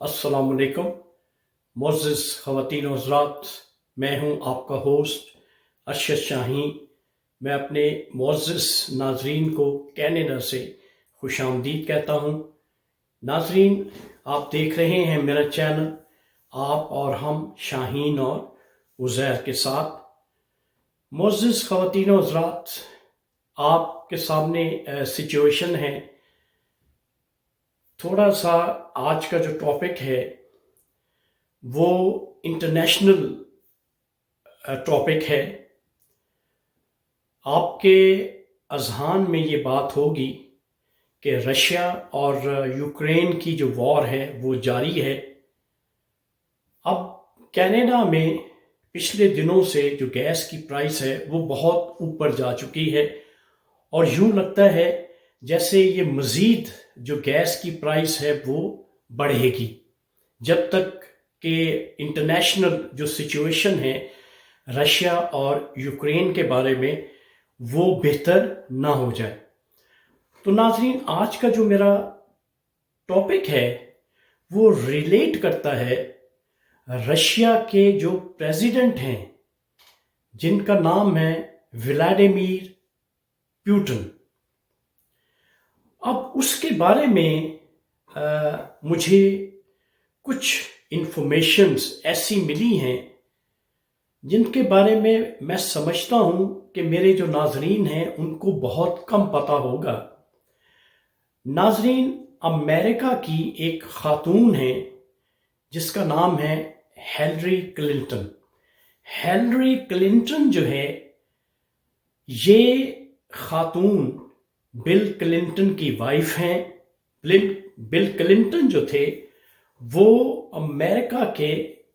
السلام علیکم معزز خواتین و حضرات، میں ہوں آپ کا ہوسٹ ارشد شاہین۔ میں اپنے معزز ناظرین کو کینیڈا سے خوش آمدید کہتا ہوں۔ ناظرین، آپ دیکھ رہے ہیں میرا چینل آپ اور ہم شاہین اور عزیر کے ساتھ۔ معزز خواتین و حضرات، آپ کے سامنے سچویشن ہے، تھوڑا سا آج کا جو ٹاپک ہے وہ انٹرنیشنل ٹاپک ہے۔ آپ کے اذہان میں یہ بات ہوگی کہ رشیا اور یوکرین کی جو وار ہے وہ جاری ہے۔ اب کینیڈا میں پچھلے دنوں سے جو گیس کی پرائس ہے وہ بہت اوپر جا چکی ہے، اور یوں لگتا ہے جیسے یہ مزید جو گیس کی پرائس ہے وہ بڑھے گی جب تک کہ انٹرنیشنل جو سچویشن ہے رشیا اور یوکرین کے بارے میں وہ بہتر نہ ہو جائے۔ تو ناظرین، آج کا جو میرا ٹاپک ہے وہ ریلیٹ کرتا ہے رشیا کے جو پریزیڈنٹ ہیں جن کا نام ہے ولادیمیر پیوٹن۔ اب اس کے بارے میں مجھے کچھ انفارمیشنز ایسی ملی ہیں جن کے بارے میں میں سمجھتا ہوں کہ میرے جو ناظرین ہیں ان کو بہت کم پتہ ہوگا۔ ناظرین، امریکہ کی ایک خاتون ہے جس کا نام ہے ہیلری کلنٹن۔ ہیلری کلنٹن جو ہے یہ خاتون بل کلنٹن کی وائف ہیں۔ بل کلنٹن جو تھے وہ امریکہ کے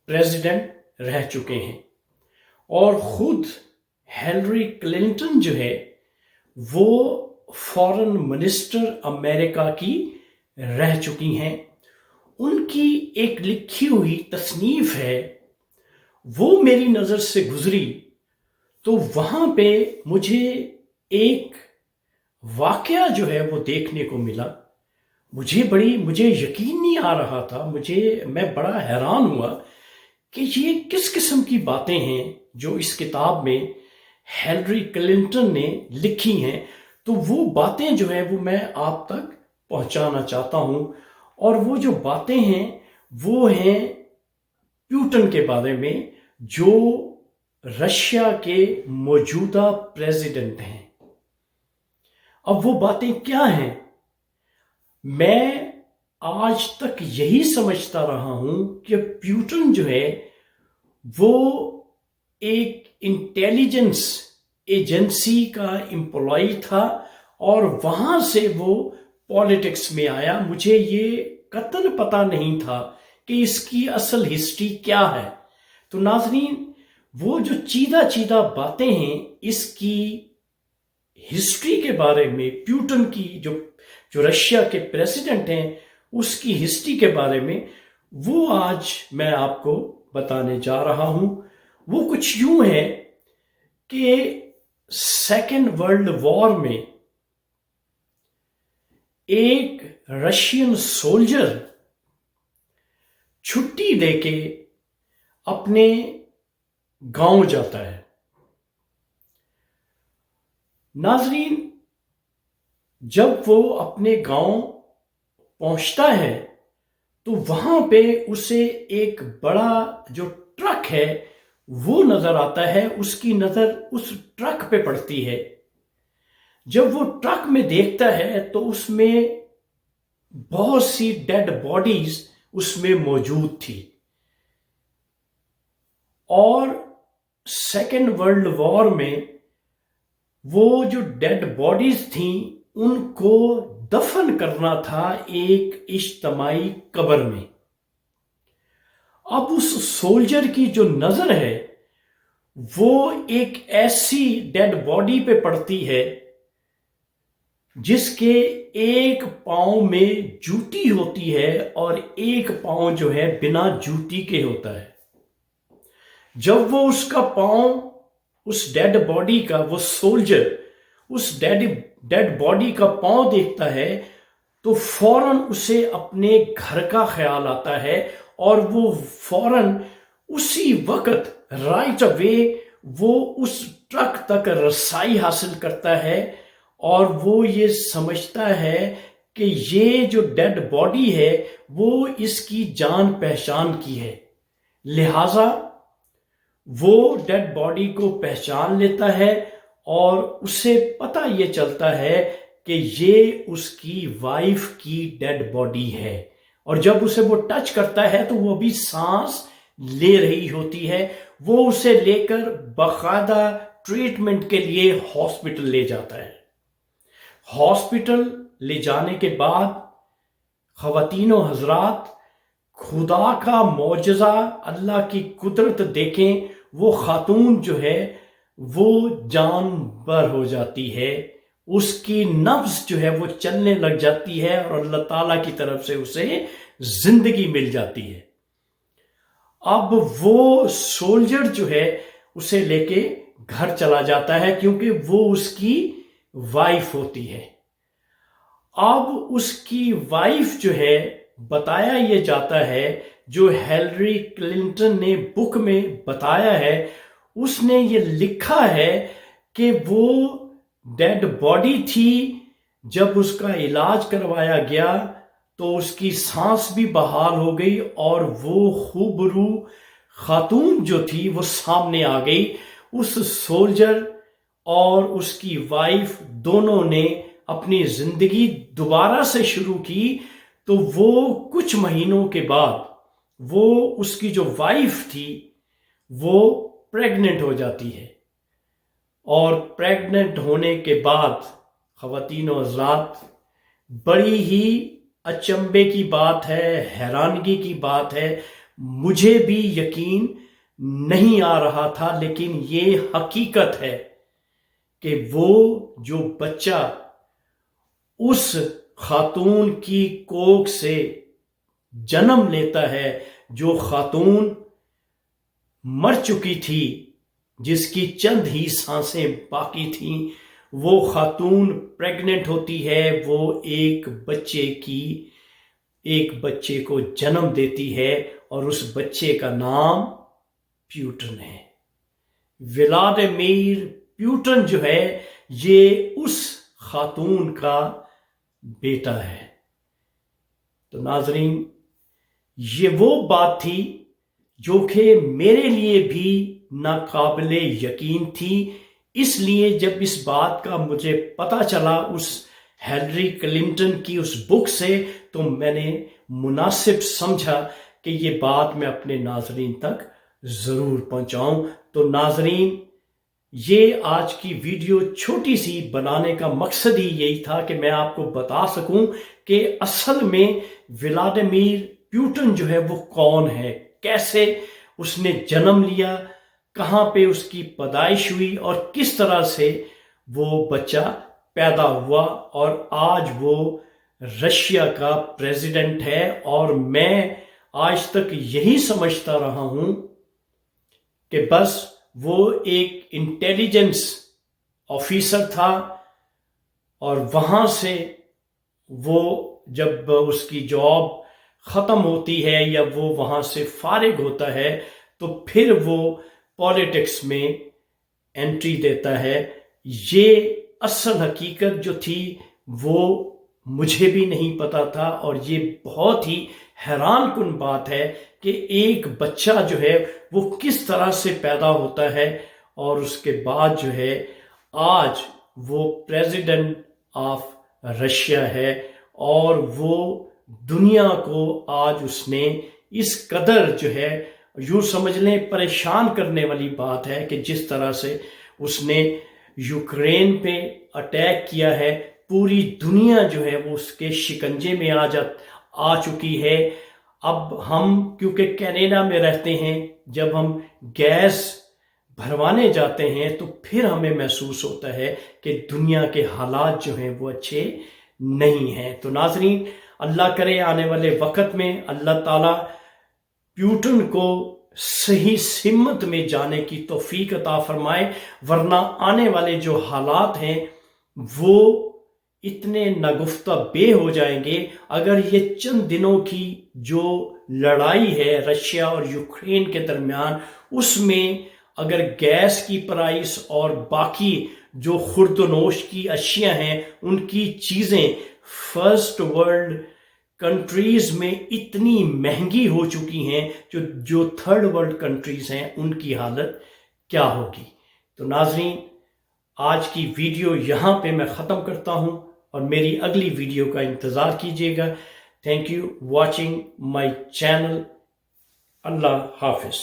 پریزیڈنٹ رہ چکے ہیں، اور خود ہیلری کلنٹن جو ہے وہ فارن منسٹر امریکہ کی رہ چکی ہیں۔ ان کی ایک لکھی ہوئی تصنیف ہے، وہ میری نظر سے گزری تو وہاں پہ مجھے ایک واقعہ جو ہے وہ دیکھنے کو ملا۔ مجھے یقین نہیں آ رہا تھا، میں بڑا حیران ہوا کہ یہ کس قسم کی باتیں ہیں جو اس کتاب میں ہیلری کلنٹن نے لکھی ہیں۔ تو وہ باتیں جو ہیں وہ میں آپ تک پہنچانا چاہتا ہوں، اور وہ جو باتیں ہیں وہ ہیں پیوٹن کے بارے میں جو رشیا کے موجودہ پریزیڈنٹ ہیں۔ اب وہ باتیں کیا ہیں؟ میں آج تک یہی سمجھتا رہا ہوں کہ پیوٹن جو ہے وہ ایک انٹیلیجنس ایجنسی کا امپلائی تھا، اور وہاں سے وہ پالیٹکس میں آیا۔ مجھے یہ قطعاً پتہ نہیں تھا کہ اس کی اصل ہسٹری کیا ہے۔ تو ناظرین، وہ جو چیدہ باتیں ہیں اس کی ہسٹری کے بارے میں، پیوٹن کی جو رشیا کے پریزیڈنٹ ہیں اس کی ہسٹری کے بارے میں، وہ آج میں آپ کو بتانے جا رہا ہوں۔ وہ کچھ یوں ہے کہ سیکنڈ ورلڈ وار میں ایک رشین سولجر چھٹی لے کے اپنے گاؤں جاتا ہے۔ ناظرین، جب وہ اپنے گاؤں پہنچتا ہے تو وہاں پہ اسے ایک بڑا جو ٹرک ہے وہ نظر آتا ہے۔ اس کی نظر اس ٹرک پہ پڑتی ہے۔ جب وہ ٹرک میں دیکھتا ہے تو اس میں بہت سی ڈیڈ باڈیز اس میں موجود تھی، اور سیکنڈ ورلڈ وار میں وہ جو ڈیڈ باڈیز تھیں ان کو دفن کرنا تھا ایک اجتماعی قبر میں۔ اب اس سولجر کی جو نظر ہے وہ ایک ایسی ڈیڈ باڈی پہ پڑتی ہے جس کے ایک پاؤں میں جوتی ہوتی ہے اور ایک پاؤں جو ہے بنا جوتی کے ہوتا ہے۔ جب وہ اس کا پاؤں، اس ڈیڈ باڈی کا، وہ سولجر اس ڈیڈ باڈی کا پاؤں دیکھتا ہے تو فوراً اسے اپنے گھر کا خیال آتا ہے اور وہ فوراً اسی وقت رائٹ اوے وہ اس ٹرک تک رسائی حاصل کرتا ہے اور وہ یہ سمجھتا ہے کہ یہ جو ڈیڈ باڈی ہے وہ اس کی جان پہچان کی ہے، لہٰذا وہ ڈیڈ باڈی کو پہچان لیتا ہے اور اسے پتہ یہ چلتا ہے کہ یہ اس کی وائف کی ڈیڈ باڈی ہے، اور جب اسے وہ ٹچ کرتا ہے تو وہ بھی سانس لے رہی ہوتی ہے، وہ اسے لے کر باقاعدہ ٹریٹمنٹ کے لیے ہاسپٹل لے جاتا ہے۔ ہاسپٹل لے جانے کے بعد خواتین و حضرات خدا کا معجزہ، اللہ کی قدرت دیکھیں، وہ خاتون جو ہے وہ جان بر ہو جاتی ہے، اس کی نبض جو ہے وہ چلنے لگ جاتی ہے اور اللہ تعالیٰ کی طرف سے اسے زندگی مل جاتی ہے۔ اب وہ سولجر جو ہے اسے لے کے گھر چلا جاتا ہے کیونکہ وہ اس کی وائف ہوتی ہے۔ اب اس کی وائف جو ہے، بتایا یہ جاتا ہے، جو ہیلری کلنٹن نے بک میں بتایا ہے، اس نے یہ لکھا ہے کہ وہ ڈیڈ باڈی تھی، جب اس کا علاج کروایا گیا تو اس کی سانس بھی بحال ہو گئی اور وہ خوبرو خاتون جو تھی وہ سامنے آ گئی۔ اس سولجر اور اس کی وائف دونوں نے اپنی زندگی دوبارہ سے شروع کی، تو وہ کچھ مہینوں کے بعد وہ اس کی جو وائف تھی وہ پریگننٹ ہو جاتی ہے، اور پریگننٹ ہونے کے بعد خواتین و حضرات بڑی ہی اچنبے کی بات ہے، حیرانگی کی بات ہے، مجھے بھی یقین نہیں آ رہا تھا، لیکن یہ حقیقت ہے کہ وہ جو بچہ اس خاتون کی کوکھ سے جنم لیتا ہے، جو خاتون مر چکی تھی، جس کی چند ہی سانسیں باقی تھیں، وہ خاتون پریگننٹ ہوتی ہے، وہ ایک بچے کو جنم دیتی ہے اور اس بچے کا نام پیوٹن ہے۔ ولادیمیر پیوٹن جو ہے یہ اس خاتون کا بیٹا ہے۔ تو ناظرین، یہ وہ بات تھی جو کہ میرے لیے بھی ناقابل یقین تھی، اس لیے جب اس بات کا مجھے پتہ چلا اس ہیلری کلنٹن کی اس بک سے، تو میں نے مناسب سمجھا کہ یہ بات میں اپنے ناظرین تک ضرور پہنچاؤں۔ تو ناظرین، یہ آج کی ویڈیو چھوٹی سی بنانے کا مقصد ہی یہی تھا کہ میں آپ کو بتا سکوں کہ اصل میں ولادیمیر پیوٹن جو ہے وہ کون ہے، کیسے اس نے جنم لیا، کہاں پہ اس کی پیدائش ہوئی اور کس طرح سے وہ بچہ پیدا ہوا، اور آج وہ رشیا کا پریزیڈنٹ ہے۔ اور میں آج تک یہی سمجھتا رہا ہوں کہ بس وہ ایک انٹیلیجنس آفیسر تھا، اور وہاں سے وہ جب اس کی جاب ختم ہوتی ہے یا وہ وہاں سے فارغ ہوتا ہے تو پھر وہ پالیٹکس میں انٹری دیتا ہے۔ یہ اصل حقیقت جو تھی وہ مجھے بھی نہیں پتا تھا، اور یہ بہت ہی حیران کن بات ہے کہ ایک بچہ جو ہے وہ کس طرح سے پیدا ہوتا ہے، اور اس کے بعد جو ہے آج وہ پریزیڈنٹ آف رشیا ہے، اور وہ دنیا کو آج اس نے اس قدر جو ہے، یوں سمجھ لیں پریشان کرنے والی بات ہے کہ جس طرح سے اس نے یوکرین پہ اٹیک کیا ہے، پوری دنیا جو ہے وہ اس کے شکنجے میں آ چکی ہے۔ اب ہم کیونکہ کینیڈا میں رہتے ہیں، جب ہم گیس بھروانے جاتے ہیں تو پھر ہمیں محسوس ہوتا ہے کہ دنیا کے حالات جو ہیں وہ اچھے نہیں ہیں۔ تو ناظرین، اللہ کرے آنے والے وقت میں اللہ تعالیٰ پیوٹن کو صحیح سمت میں جانے کی توفیق عطا فرمائے، ورنہ آنے والے جو حالات ہیں وہ اتنے نگفتہ بے ہو جائیں گے اگر یہ چند دنوں کی جو لڑائی ہے رشیا اور یوکرین کے درمیان، اس میں اگر گیس کی پرائس اور باقی جو خورد و نوش کی اشیاء ہیں ان کی چیزیں فرسٹ ورلڈ کنٹریز میں اتنی مہنگی ہو چکی ہیں، جو تھرڈ ورلڈ کنٹریز ہیں ان کی حالت کیا ہوگی۔ تو ناظرین، آج کی ویڈیو یہاں پہ میں ختم کرتا ہوں اور میری اگلی ویڈیو کا انتظار کیجیے گا۔ Thank you watching my channel. اللہ حافظ۔